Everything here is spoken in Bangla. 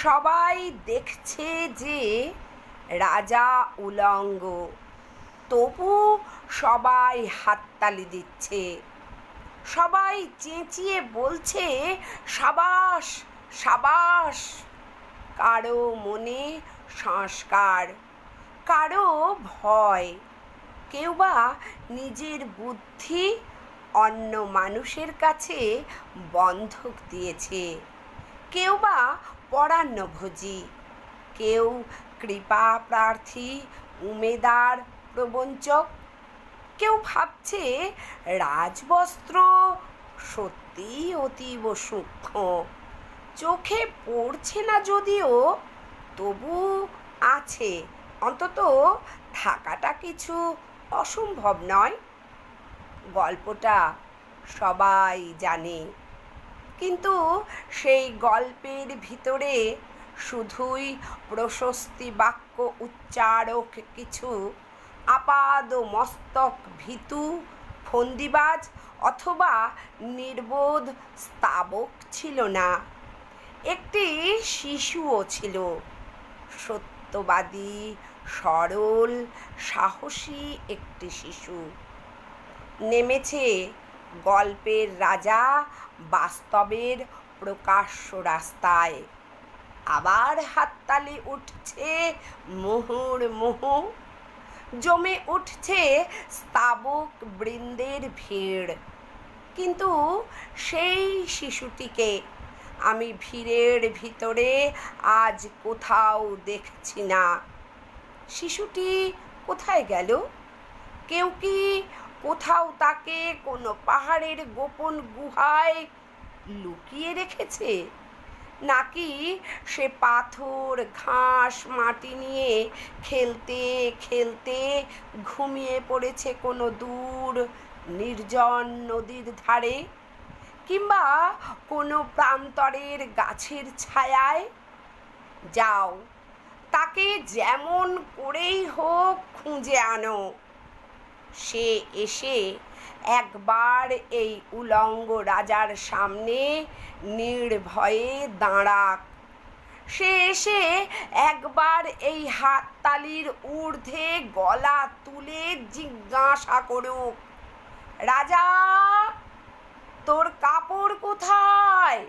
সবাই দেখছে যে রাজা উলঙ্গ, তবু সবাই হাততালি দিচ্ছে। সবাই চেঁচিয়ে বলছে সাবাস সাবাস। কারো মনে সংস্কার, কারো ভয়, কেউ বা নিজের বুদ্ধি অন্য মানুষের কাছে বন্ধক দিয়েছে, কেউ বা পরান্নভোজী, কেউ কৃপা প্রার্থী, উমেদার, প্রবঞ্চক। কেউ ভাবছে রাজবস্ত্র সত্যিই অতীব সূক্ষ্ম, চোখে পড়ছে না যদিও, তবু আছে, অন্তত থাকাটা কিছু অসম্ভব নয়। গল্পটা সবাই জানে, কিন্তু সেই গল্পের ভিতরে শুধুই প্রশস্তি বাক্য উচ্চারক কিছু আপাদ মস্তক ভীতু ফন্দিবাজ অথবা নির্বোধ স্তাবক ছিল না। একটি শিশুও ছিল, সত্যবাদী, সরল, সাহসী একটি শিশু। নেমেছে গল্পের রাজা বাস্তবের প্রকাশ্য রাস্তায়। আবার হাততালি উঠছে মুহুর্মুহু, জমে উঠছে স্তাবক বৃন্দের ভিড়। কিন্তু সেই শিশুটিকে আমি ভিড়ের ভিতরে আজ কোথাও দেখছি না। শিশুটি কোথায় গেল? কেউ কি কোথাও তাকে কোনো পাহাড়ের গোপন গুহায় লুকিয়ে রেখেছে? নাকি সে পাথর, ঘাস, মাটি নিয়ে খেলতে খেলতে ঘুমিয়ে পড়েছে কোনো দূর নির্জন নদীর ধারে, কিংবা কোনো প্রান্তরের গাছের ছায়ায়? যাও, তাকে যেমন করেই হোক খুঁজে আনো। সে এসে একবার এই উলঙ্গ রাজার সামনে নির্ভয়ে দাঁড়াক। সে এসে একবার এই হাততালির ঊর্ধ্বে গলা তুলে জিজ্ঞাসা করুক, রাজা, তোর কাপড় কোথায়?